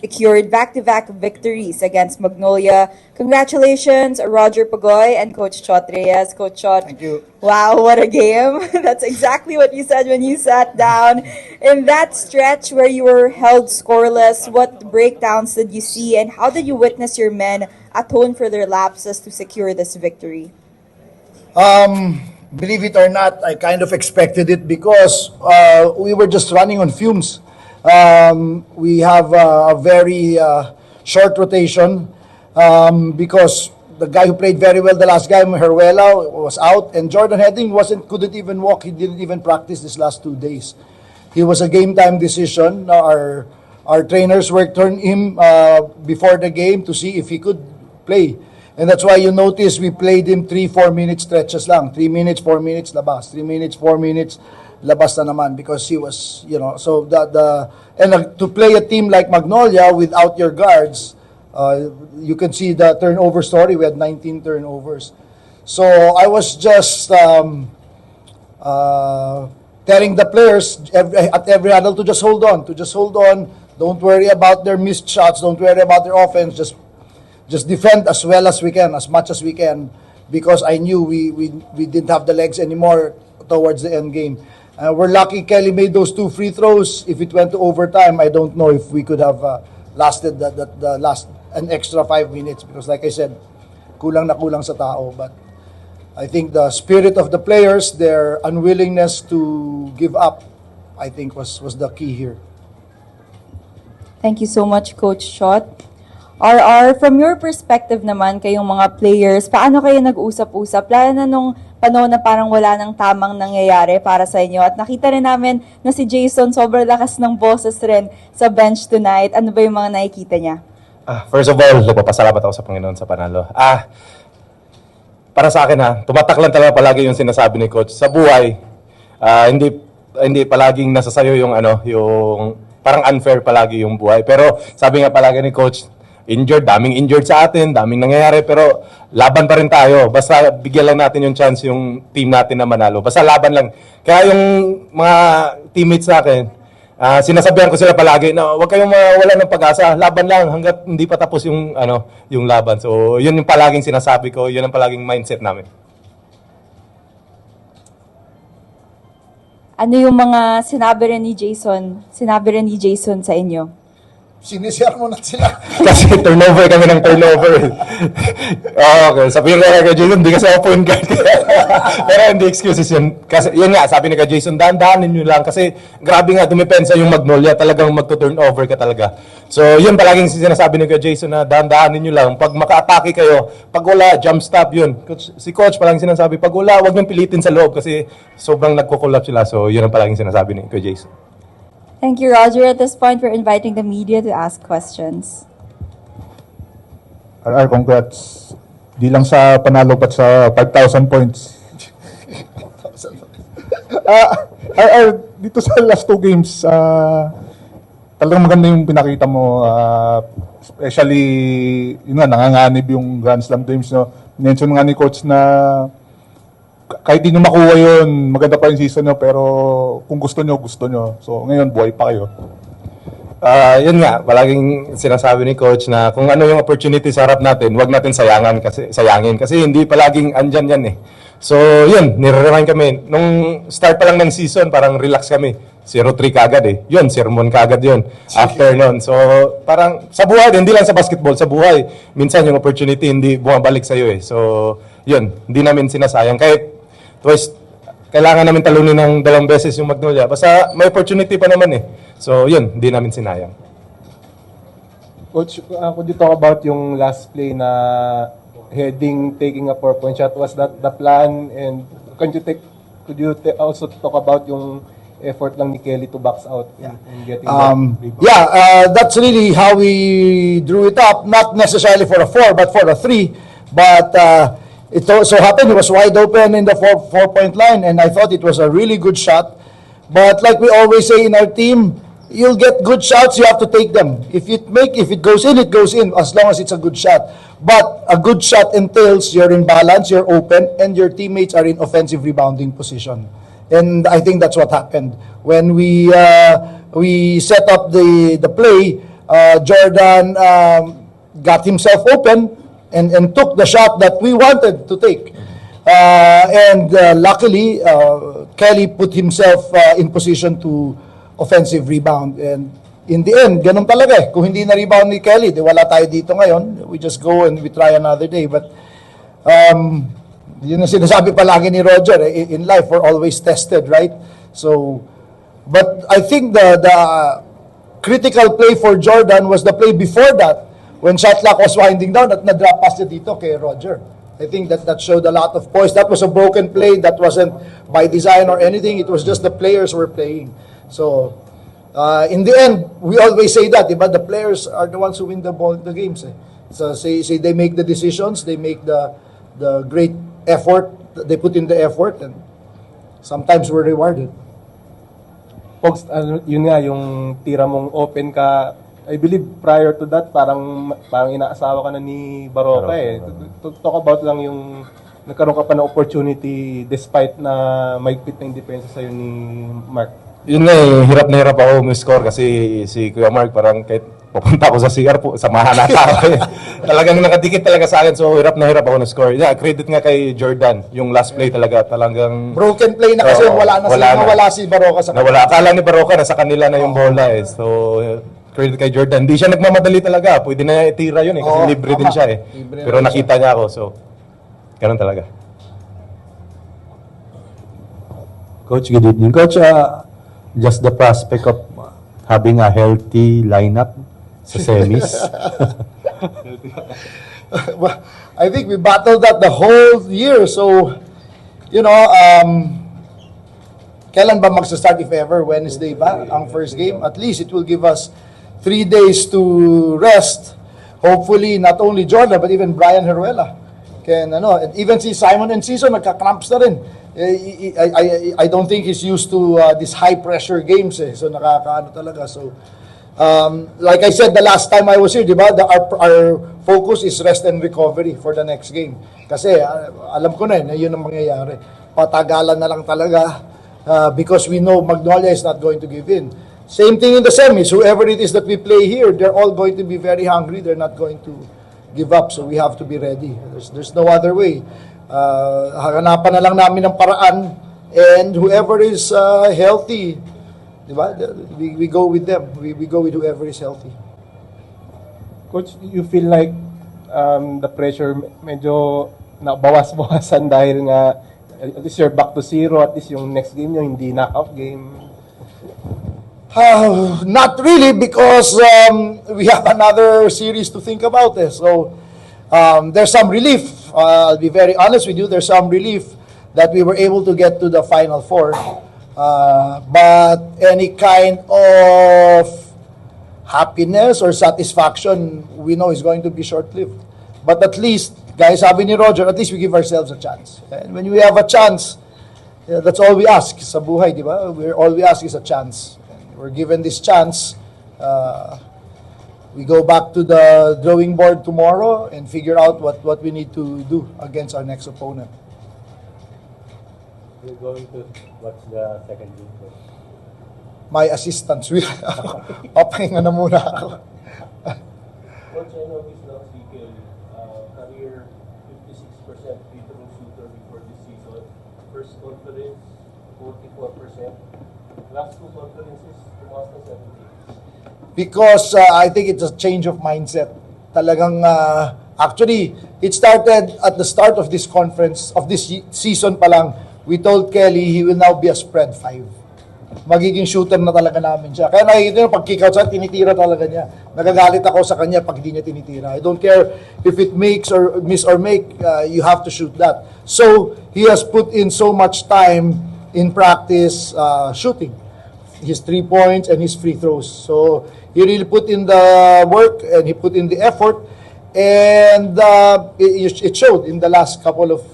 secured back-to-back victories against Magnolia. Congratulations, Roger Pagoy and Coach Chot Reyes. Coach Chot, Thank you. wow, what a game. That's exactly what you said when you sat down. In that stretch where you were held scoreless, what breakdowns did you see and how did you witness your men atone for their lapses to secure this victory? Believe it or not, I kind of expected it because we were just running on fumes. We have a very short rotation because the guy who played very well the last game, Heruela, was out, and Jordan Heading couldn't even walk. He didn't even practice these last 2 days. He was a game time decision. Our trainers worked on him before the game to see if he could play. And that's why you notice we played him 3-4 minute stretches lang. 3 minutes, 4 minutes, labas. 3 minutes, 4 minutes, labas na naman because he was, so to play a team like Magnolia without your guards, you can see the turnover story. We had 19 turnovers. So I was just telling the players at every huddle to just hold on. Don't worry about their missed shots. Don't worry about their offense. Just defend as well as we can, as much as we can, because I knew we didn't have the legs anymore towards the end game. We're lucky Kelly made those 2 free throws. If it went to overtime, I don't know if we could have lasted the last an extra 5 minutes, because like I said, kulang na kulang sa tao. But I think the spirit of the players, their unwillingness to give up, I think was the key here. Thank you so much, Coach Shot. RR, from your perspective naman, kayong mga players, paano kayo nag-usap-usap? Lalo na nung panahon na parang wala nang tamang nangyayari para sa inyo. At nakita rin namin na si Jason sobrang lakas ng boses rin sa bench tonight. Ano ba yung mga nakikita niya? First of all, nagpapasalamat ako sa Panginoon sa panalo. Para sa akin tumatak lang talaga palagi yung sinasabi ni Coach. Sa buhay, hindi palaging nasa sayo yung parang unfair palagi yung buhay. Pero sabi nga palagi ni Coach, daming injured sa atin, daming nangyayari, pero laban pa rin tayo. Basta bigyan lang natin yung chance yung team natin na manalo. Basta laban lang. Kaya yung mga teammates sa akin, sinasabihan ko sila palagi na huwag kayong mawala ng pag-asa. Laban lang hanggat hindi pa tapos yung laban. So, yun yung palaging sinasabi ko, yun ang palaging mindset namin. Ano yung mga sinabi rin ni Jason sa inyo? Sinishare mo na sila. Kasi turnover kami ng turnover. Okay, sabihin ko kay Jason, hindi kasi ako point guard. Pero hindi excuses yun. Kasi yun nga, sabi ni kay Jason, dahan-dahanin nyo lang. Kasi grabe nga, dumipensa yung Magnolia. Talagang magto-turnover ka talaga. So yun palaging sinasabi ni kay Jason na dahan-dahanin nyo lang. Pag maka-atake kayo, pag wala, jump stop yun. Si Coach palaging sinasabi, pag wala, huwag nyo pilitin sa loob kasi sobrang nagkukulap sila. So yun ang palaging sinasabi ni kay Jason. Thank you, Roger. At this point, we're inviting the media to ask questions. RR, congrats. Di lang sa panalo, but sa 5,000 points. RR, dito sa last 2 games, talagang maganda yung pinakita mo. Especially, nanganganib yung Grand Slam games. No? Mention nga ni Coach na kahit di nyo makuha yun, maganda pa yung season nyo, pero kung gusto nyo. So, ngayon, buhay pa kayo. Yun nga, palaging sinasabi ni Coach na kung ano yung opportunity sa harap natin, huwag natin sayangin kasi hindi palaging andyan yan eh. So, yun, nire-remind kami. Nung start pa lang ng season, parang relax kami. 0-3 kagad eh. Yun, sermon kagad yun. After nun. So, parang sa buhay, hindi lang sa basketball, sa buhay, minsan yung opportunity hindi bumabalik sa'yo eh. So, yun, hindi namin sinasayang. Kahit twice, kailangan namin talunin ng 2 beses yung Magnolia. Basta may opportunity pa naman eh. So, yun, hindi namin sinayang. Coach, could you talk about yung last play na Heading taking a 4-point shot? Was that the plan? And could you also talk about yung effort lang ni Kelly to box out in getting that's really how we drew it up. Not necessarily for a 4, but for a 3. But it so happened it was wide open in the 4-point line, and I thought it was a really good shot. But like we always say in our team, you'll get good shots, you have to take them. If it goes in, it goes in, as long as it's a good shot. But a good shot entails you're in balance, you're open, and your teammates are in offensive rebounding position. And I think that's what happened when we set up the play. Jordan got himself open and took the shot that we wanted to take. Luckily, Kelly put himself in position to offensive rebound. And in the end, ganun talaga eh. Kung hindi na-rebound ni Kelly, di wala tayo dito ngayon. We just go and we try another day. But yun ang sinasabi palagi ni Roger, eh, in life we're always tested, right? So, but I think the critical play for Jordan was the play before that, when shot clock was winding down at na-drop pass niya dito kay Roger. I think that showed a lot of poise. That was a broken play. That wasn't by design or anything. It was just the players were playing. So, in the end, we always say that, diba? The players are the ones who win the games. Eh. So, say they make the decisions, they make the great effort, they put in the effort, and sometimes we're rewarded. Pogs, yun nga, yung tira mong open ka, I believe prior to that, parang inaasawa ka na ni Baroka eh. Talk about lang yung nagkaroon ka pa ng opportunity despite na maigpit na yung depensa sa'yo ni Mark. Yun nga eh, hirap na hirap ako score kasi si Kuya Mark parang kahit pupunta ako sa CR po, samahan na ako eh. Talagang nakadikit talaga sa akin, so hirap na hirap ako na-score. Yeah, credit nga kay Jordan, yung last play talaga, talagang... Broken play na kasi, Oo, wala si Baroka sa nawala. Akala ni Baroka, nasa kanila na yung bola eh. So, credit kay Jordan. Hindi siya nagmamadali talaga. Pwede na niya itira yun eh, kasi Oo, libre tama. din siya eh. Libre Pero na nakita niya ako, so, ganun talaga. Coach, good evening. Coach, just the prospect of having a healthy lineup sa semis. Well, I think we battled that the whole year. So, you know, kailan ba magsa-start if ever? Wednesday ba ang first game? At least it will give us 3 days to rest. Hopefully, not only Jordan, but even Brian Heruela. And even si Simon Enciso, nagka-cramps na rin. I don't think he's used to these high-pressure games. Eh. So, nakakaano talaga. So, like I said the last time I was here, di ba, our focus is rest and recovery for the next game. Kasi alam ko na yun ang mangyayari. Patagalan na lang talaga because we know Magnolia is not going to give in. Same thing in the semis. Whoever it is that we play here, they're all going to be very hungry. They're not going to give up. So we have to be ready. There's no other way. Hanapan na lang namin ng paraan, and whoever is healthy, diba? We go with them. We go with whoever is healthy. Coach, you feel like the pressure medyo nabawas-bawasan dahil nga at least you're back to zero, at least yung next game nyo hindi knockout game? Not really, because we have another series to think about. So there's some relief. I'll be very honest with you. There's some relief that we were able to get to the Final Four. But any kind of happiness or satisfaction, we know is going to be short-lived. But at least, guys, sabi ni Roger, at least we give ourselves a chance. And when we have a chance, that's all we ask sa buhay, di ba? All we ask is a chance. And we're given this chance. We go back to the drawing board tomorrow and figure out what we need to do against our next opponent. You're going to watch the second game. My assistants will. Papahinga na muna ako. Coach, I noticed now si Kelly, career 56% free throw shooter before this season. First conference, 44%. Last two conferences, tumaas na 70. Because I think it's a change of mindset. Talagang, actually, it started at the start of this conference, of this season pa lang. We told Kelly he will now be a spread 5. Magiging shooter na talaga namin siya. Kaya nakikita nyo, pag kick-out siya, tinitira talaga niya. Nagagalit ako sa kanya pag hindi niya tinitira. I don't care if it makes or miss or make, you have to shoot that. So, he has put in so much time in practice shooting. His 3 points and his free throws. So, he really put in the work and he put in the effort. And it showed in the last couple of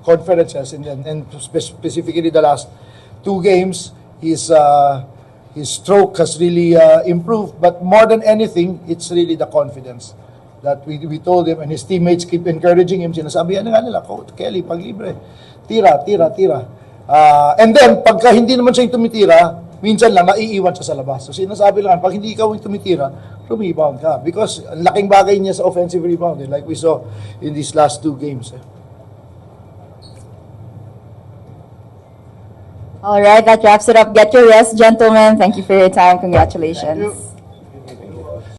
conferences and specifically the last 2 games. His stroke has really improved, but more than anything, it's really the confidence that we told him, and his teammates keep encouraging him. Sinasabi nga nila, Coach Kelly, pag libre, tira. And then, pagka hindi naman siya yung tumitira, minsan lang naiiwan siya sa labas. So sinasabi lang, pag hindi ikaw yung tumitira, rebound ka. Because ang laking bagay niya sa offensive rebound, like we saw in these last 2 games. All right, that wraps it up. Get your rest, gentlemen. Thank you for your time. Congratulations. Thank you.